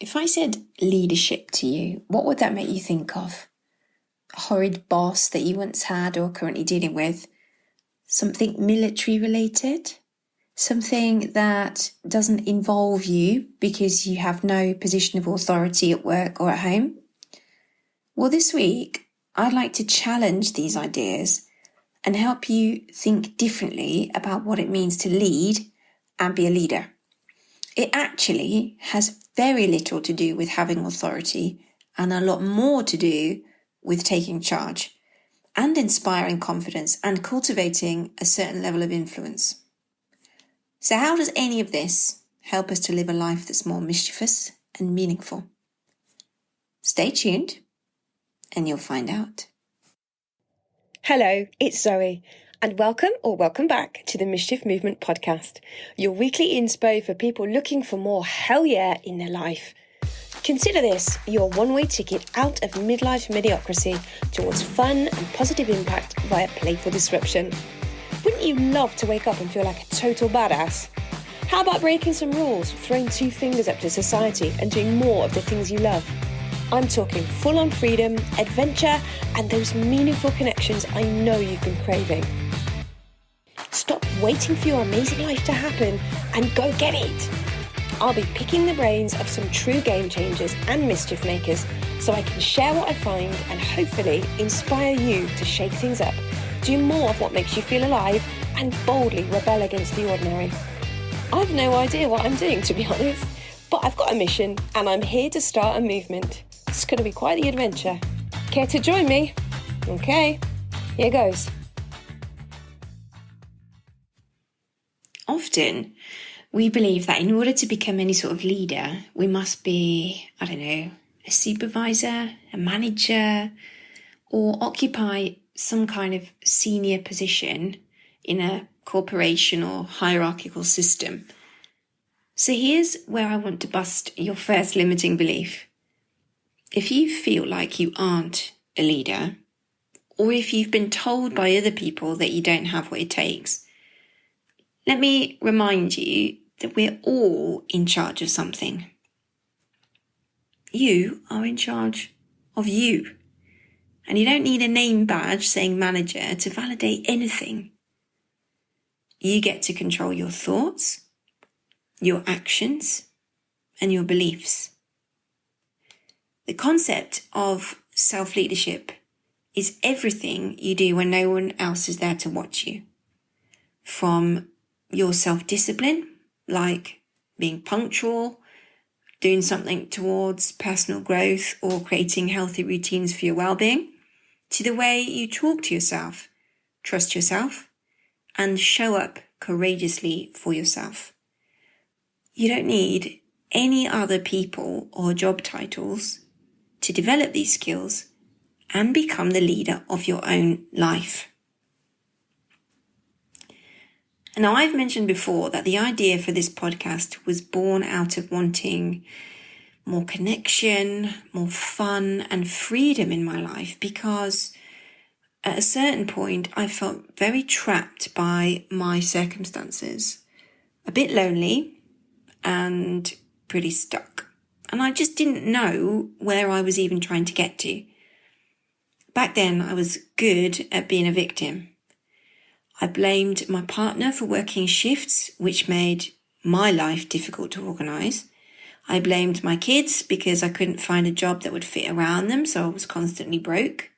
If I said leadership to you, what would that make you think of? A horrid boss that you once had or currently dealing with? Something military related? Something that doesn't involve you because you have no position of authority at work or at home? Well, this week, I'd like to challenge these ideas and help you think differently about what it means to lead and be a leader. It actually has very little to do with having authority and a lot more to do with taking charge and inspiring confidence and cultivating a certain level of influence. So how does any of this help us to live a life that's more mischievous and meaningful? Stay tuned and you'll find out. Hello, it's Zoe, and welcome back to the Mischief Movement podcast, your weekly inspo for people looking for more hell yeah in their life. Consider this your one-way ticket out of midlife mediocrity towards fun and positive impact via playful disruption. Wouldn't you love to wake up and feel like a total badass? How about breaking some rules, throwing two fingers up to society and doing more of the things you love? I'm talking full-on freedom, adventure, and those meaningful connections I know you've been craving. Stop waiting for your amazing life to happen and go get it. I'll be picking the brains of some true game changers and mischief makers so I can share what I find and hopefully inspire you to shake things up, do more of what makes you feel alive, and boldly rebel against the ordinary. I've no idea what I'm doing, to be honest, but I've got a mission and I'm here to start a movement. It's going to be quite the adventure. Care to join me? Okay, here goes. Often, we believe that in order to become any sort of leader, we must be, a supervisor, a manager, or occupy some kind of senior position in a corporation or hierarchical system. So here's where I want to bust your first limiting belief. If you feel like you aren't a leader, or if you've been told by other people that you don't have what it takes, let me remind you that we're all in charge of something. You are in charge of you. And you don't need a name badge saying manager to validate anything. You get to control your thoughts, your actions, and your beliefs. The concept of self-leadership is everything you do when no one else is there to watch you. From your self-discipline, like being punctual, doing something towards personal growth, or creating healthy routines for your well-being, to the way you talk to yourself, trust yourself, and show up courageously for yourself. You don't need any other people or job titles to develop these skills and become the leader of your own life. And now, I've mentioned before that the idea for this podcast was born out of wanting more connection, more fun and freedom in my life, because at a certain point I felt very trapped by my circumstances, a bit lonely and pretty stuck. And I just didn't know where I was even trying to get to. Back then, I was good at being a victim. I blamed my partner for working shifts, which made my life difficult to organise. I blamed my kids because I couldn't find a job that would fit around them, so I was constantly broke.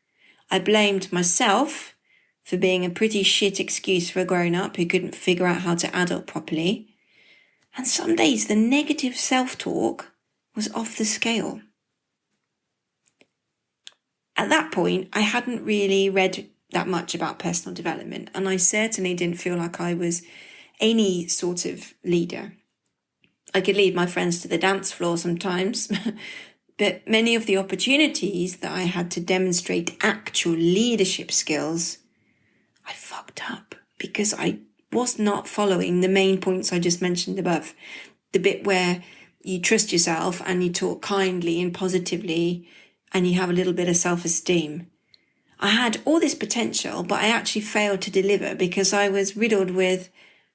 I blamed myself for being a pretty shit excuse for a grown-up who couldn't figure out how to adult properly. And some days the negative self-talk was off the scale. At that point, I hadn't really read that much about personal development, and I certainly didn't feel like I was any sort of leader. I could lead my friends to the dance floor sometimes, but many of the opportunities that I had to demonstrate actual leadership skills, I fucked up because I was not following the main points I just mentioned above. The bit where you trust yourself and you talk kindly and positively and you have a little bit of self-esteem. I had all this potential, but I actually failed to deliver because I was riddled with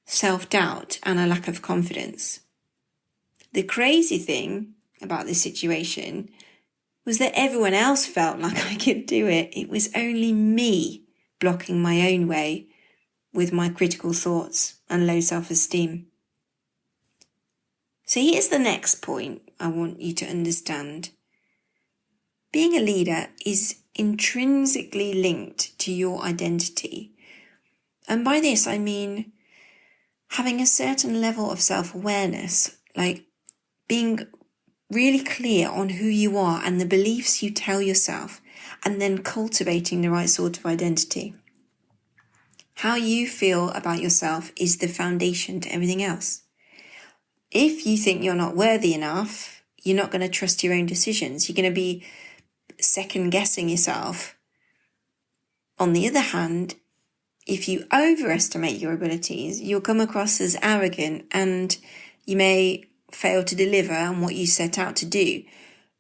self-doubt and a lack of confidence. The crazy thing about this situation was that everyone else felt like I could do it. It was only me blocking my own way with my critical thoughts and low self-esteem. So here's the next point I want you to understand. Being a leader is intrinsically linked to your identity. And by this, I mean having a certain level of self-awareness, like being really clear on who you are and the beliefs you tell yourself, and then cultivating the right sort of identity. How you feel about yourself is the foundation to everything else. If you think you're not worthy enough, you're not going to trust your own decisions. You're going to be second guessing yourself. On the other hand, if you overestimate your abilities, you'll come across as arrogant and you may fail to deliver on what you set out to do.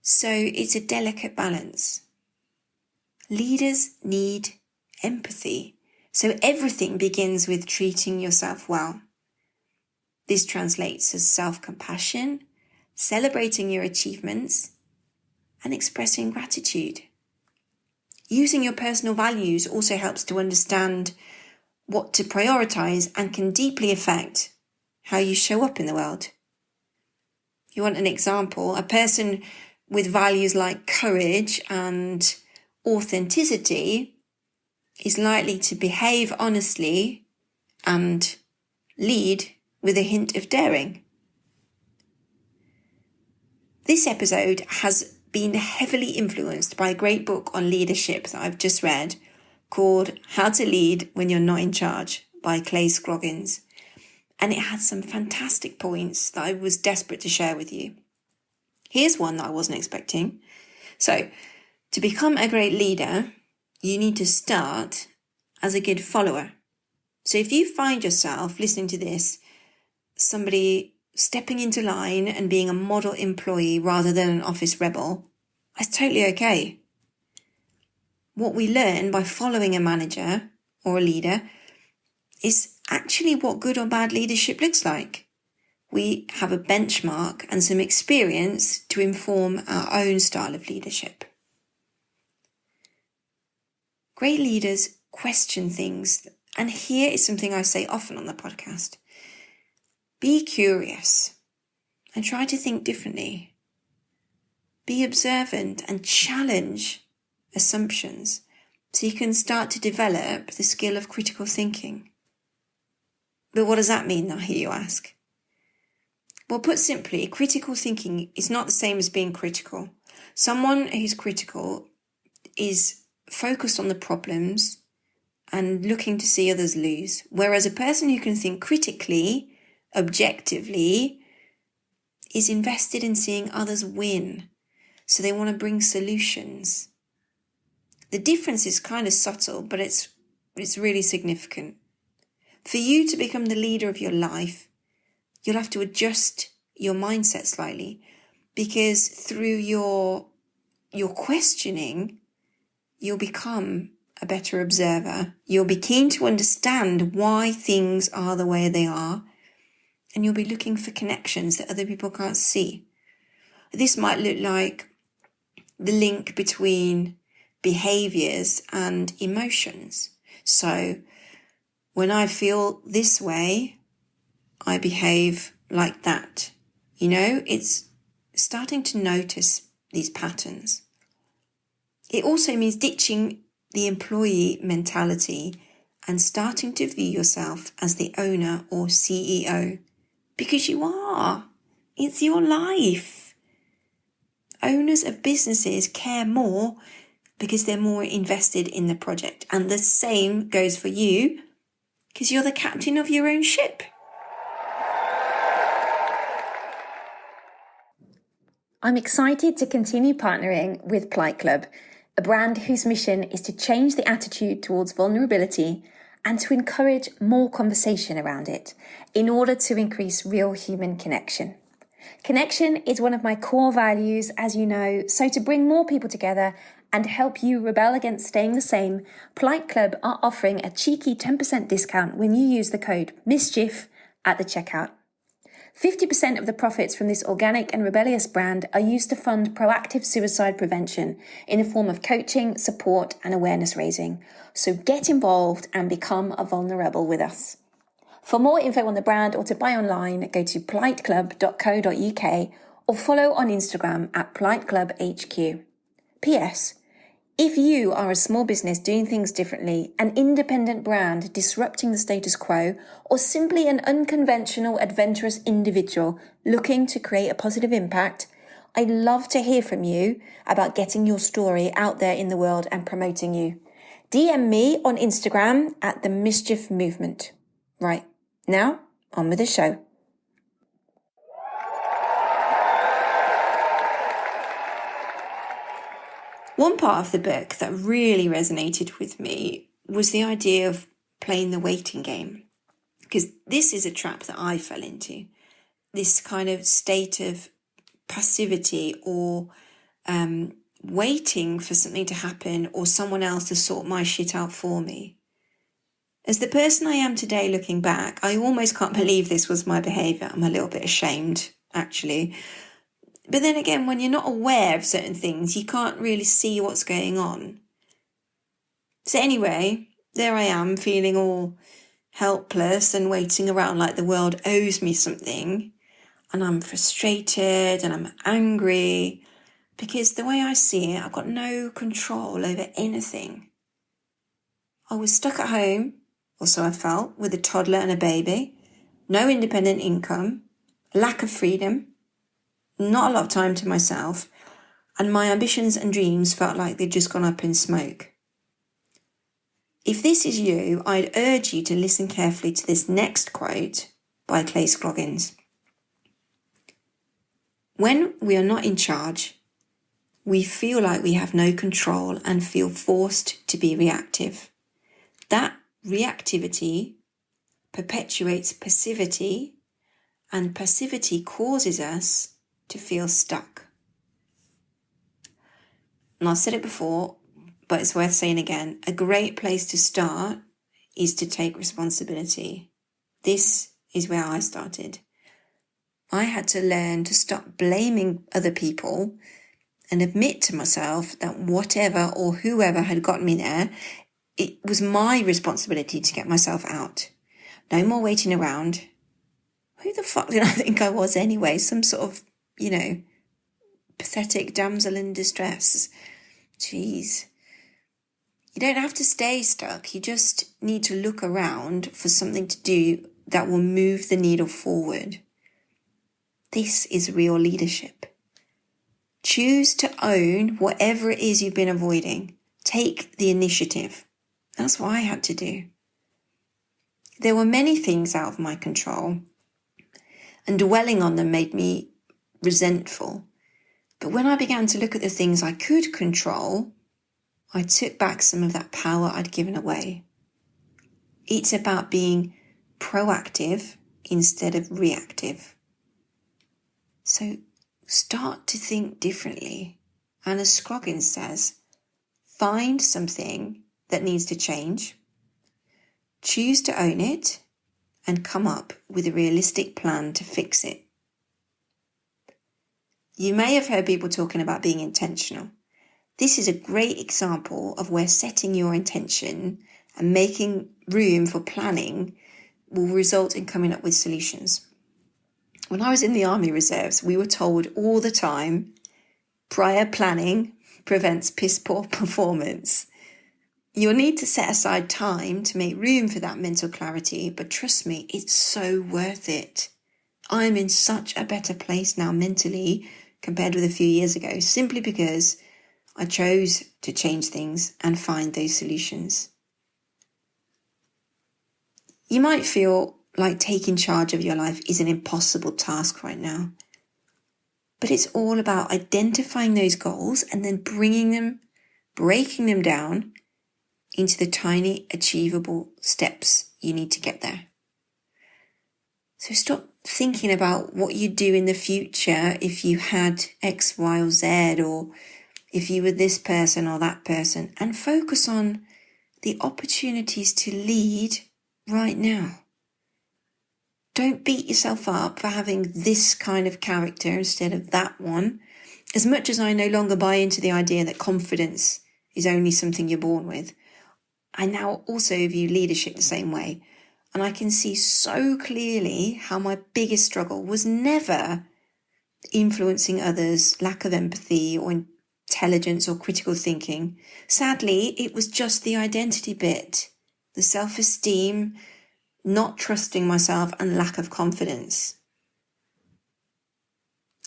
So it's a delicate balance. Leaders need empathy. So everything begins with treating yourself well. This translates as self-compassion, celebrating your achievements, and expressing gratitude. Using your personal values also helps to understand what to prioritize and can deeply affect how you show up in the world. You want an example? A person with values like courage and authenticity is likely to behave honestly and lead with a hint of daring. This episode has been heavily influenced by a great book on leadership that I've just read called How to Lead When You're Not in Charge by Clay Scroggins. And it had some fantastic points that I was desperate to share with you. Here's one that I wasn't expecting. So, to become a great leader, you need to start as a good follower. So if you find yourself listening to this, somebody stepping into line and being a model employee rather than an office rebel, that's totally okay. What we learn by following a manager or a leader is actually what good or bad leadership looks like. We have a benchmark and some experience to inform our own style of leadership. Great leaders question things, and here is something I say often on the podcast. Be curious and try to think differently. Be observant and challenge assumptions so you can start to develop the skill of critical thinking. But what does that mean, I hear you ask? Well, put simply, critical thinking is not the same as being critical. Someone who's critical is focused on the problems and looking to see others lose, whereas a person who can think critically, objectively, is invested in seeing others win. So they want to bring solutions. The difference is kind of subtle, but it's really significant. For you to become the leader of your life, you'll have to adjust your mindset slightly, because through your questioning, you'll become a better observer. You'll be keen to understand why things are the way they are, and you'll be looking for connections that other people can't see. This might look like the link between behaviors and emotions. So when I feel this way, I behave like that. It's starting to notice these patterns. It also means ditching the employee mentality and starting to view yourself as the owner or CEO, because you are. It's your life. Owners of businesses care more because they're more invested in the project. And the same goes for you, because you're the captain of your own ship. I'm excited to continue partnering with Polite Club, a brand whose mission is to change the attitude towards vulnerability and to encourage more conversation around it in order to increase real human connection. Connection is one of my core values, as you know, so to bring more people together and help you rebel against staying the same, Polite Club are offering a cheeky 10% discount when you use the code MISCHIEF at the checkout. 50% of the profits from this organic and rebellious brand are used to fund proactive suicide prevention in the form of coaching, support, and awareness raising. So get involved and become a vulnerable with us. For more info on the brand or to buy online, go to politeclub.co.uk or follow on Instagram at politeclubhq. P.S. If you are a small business doing things differently, an independent brand disrupting the status quo, or simply an unconventional, adventurous individual looking to create a positive impact, I'd love to hear from you about getting your story out there in the world and promoting you. DM me on Instagram at the Mischief Movement. Right, now on with the show. One part of the book that really resonated with me was the idea of playing the waiting game, because this is a trap that I fell into, this kind of state of passivity or waiting for something to happen or someone else to sort my shit out for me. As the person I am today looking back, I almost can't believe this was my behaviour. I'm a little bit ashamed, actually. But then again, when you're not aware of certain things, you can't really see what's going on. So anyway, there I am feeling all helpless and waiting around like the world owes me something. And I'm frustrated and I'm angry because the way I see it, I've got no control over anything. I was stuck at home, or so I felt, with a toddler and a baby, no independent income, lack of freedom, not a lot of time to myself, and my ambitions and dreams felt like they'd just gone up in smoke. If this is you, I'd urge you to listen carefully to this next quote by Clay Scroggins. When we are not in charge, we feel like we have no control and feel forced to be reactive. That reactivity perpetuates passivity, and passivity causes us to feel stuck. And I've said it before, but it's worth saying again. A great place to start is to take responsibility. This is where I started. I had to learn to stop blaming other people and admit to myself that whatever or whoever had got me there, it was my responsibility to get myself out. No more waiting around. Who the fuck did I think I was anyway? Some sort of, pathetic damsel in distress. Jeez. You don't have to stay stuck. You just need to look around for something to do that will move the needle forward. This is real leadership. Choose to own whatever it is you've been avoiding. Take the initiative. That's what I had to do. There were many things out of my control, and dwelling on them made me resentful. But when I began to look at the things I could control, I took back some of that power I'd given away. It's about being proactive instead of reactive. So start to think differently. And as Scroggins says, find something that needs to change, choose to own it, and come up with a realistic plan to fix it. You may have heard people talking about being intentional. This is a great example of where setting your intention and making room for planning will result in coming up with solutions. When I was in the Army Reserves, we were told all the time, prior planning prevents piss poor performance. You'll need to set aside time to make room for that mental clarity, but trust me, it's so worth it. I'm in such a better place now mentally compared with a few years ago, simply because I chose to change things and find those solutions. You might feel like taking charge of your life is an impossible task right now, but it's all about identifying those goals and then breaking them down into the tiny achievable steps you need to get there. So stop thinking about what you'd do in the future if you had X, Y, or Z, or if you were this person or that person, and focus on the opportunities to lead right now. Don't beat yourself up for having this kind of character instead of that one. As much as I no longer buy into the idea that confidence is only something you're born with, I now also view leadership the same way. And I can see so clearly how my biggest struggle was never influencing others, lack of empathy or intelligence or critical thinking. Sadly, it was just the identity bit, the self-esteem, not trusting myself and lack of confidence.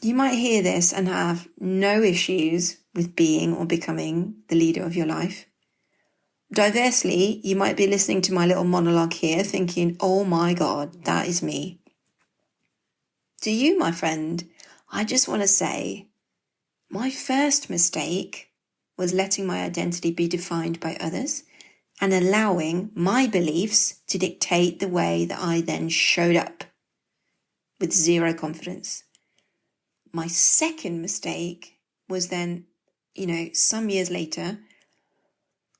You might hear this and have no issues with being or becoming the leader of your life. Diversely, you might be listening to my little monologue here thinking, oh my God, that is me. To you, my friend, I just want to say, my first mistake was letting my identity be defined by others and allowing my beliefs to dictate the way that I then showed up with zero confidence. My second mistake was then, some years later,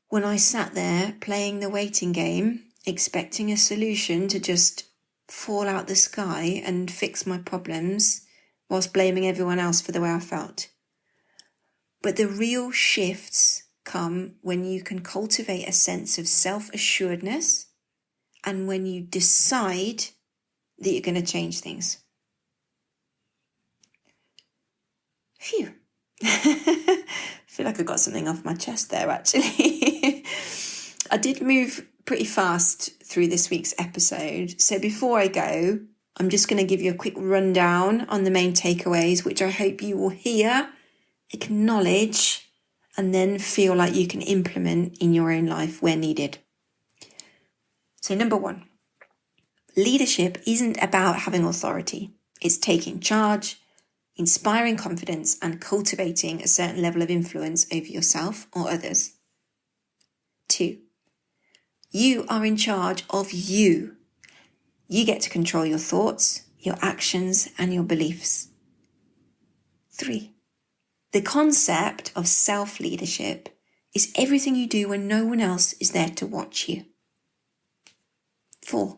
when I sat there playing the waiting game, expecting a solution to just fall out the sky and fix my problems whilst blaming everyone else for the way I felt. But the real shifts come when you can cultivate a sense of self-assuredness and when you decide that you're going to change things. Phew. I feel like I got something off my chest there, actually. I did move pretty fast through this week's episode. So before I go, I'm just going to give you a quick rundown on the main takeaways, which I hope you will hear, acknowledge, and then feel like you can implement in your own life where needed. So number 1, leadership isn't about having authority. It's taking charge, inspiring confidence, and cultivating a certain level of influence over yourself or others. 2, you are in charge of you. You get to control your thoughts, your actions, and your beliefs. 3, the concept of self-leadership is everything you do when no one else is there to watch you. 4,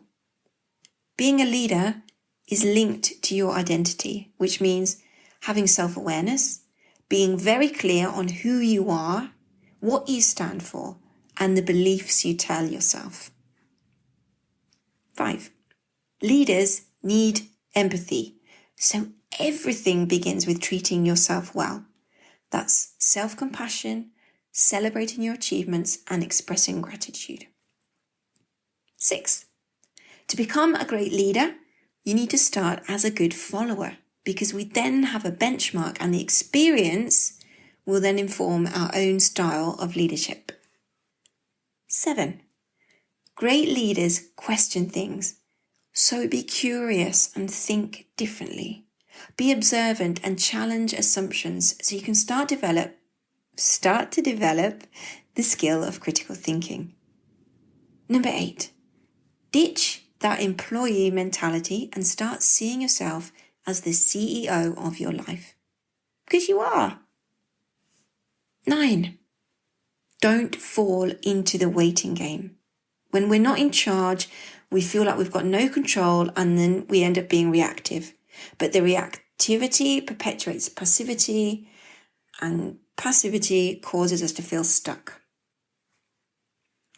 being a leader is linked to your identity, which means having self-awareness, being very clear on who you are, what you stand for, and the beliefs you tell yourself. 5, leaders need empathy, so everything begins with treating yourself well. That's self-compassion, celebrating your achievements, and expressing gratitude. 6, to become a great leader, you need to start as a good follower, because we then have a benchmark and the experience will then inform our own style of leadership. 7, great leaders question things, so be curious and think differently. Be observant and challenge assumptions so you can start to develop the skill of critical thinking. Number 8, ditch that employee mentality and start seeing yourself as the CEO of your life. Because you are. 9, don't fall into the waiting game. When we're not in charge, we feel like we've got no control and then we end up being reactive. But the reactivity perpetuates passivity and passivity causes us to feel stuck.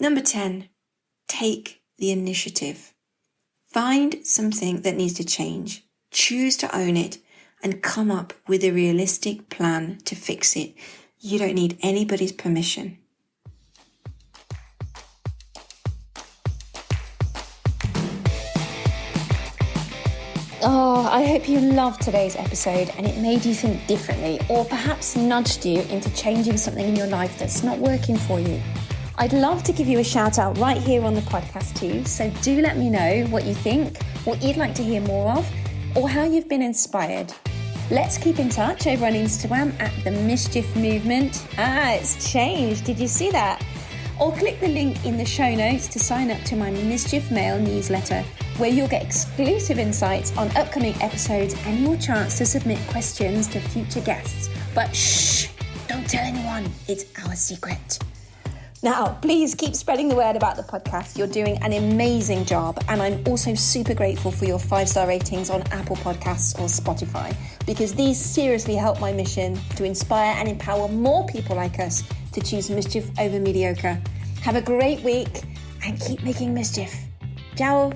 Number 10, take the initiative. Find something that needs to change. Choose to own it and come up with a realistic plan to fix it. You don't need anybody's permission. Oh, I hope you loved today's episode and it made you think differently, or perhaps nudged you into changing something in your life that's not working for you. I'd love to give you a shout out right here on the podcast too, so do let me know what you think, what you'd like to hear more of, or how you've been inspired. Let's keep in touch over on Instagram at The Mischief Movement. It's changed. Did you see that? Or click the link in the show notes to sign up to my Mischief Mail newsletter, where you'll get exclusive insights on upcoming episodes and your chance to submit questions to future guests. But shh, don't tell anyone, it's our secret. Now, please keep spreading the word about the podcast. You're doing an amazing job. And I'm also super grateful for your 5-star ratings on Apple Podcasts or Spotify, because these seriously help my mission to inspire and empower more people like us to choose mischief over mediocre. Have a great week and keep making mischief. Ciao.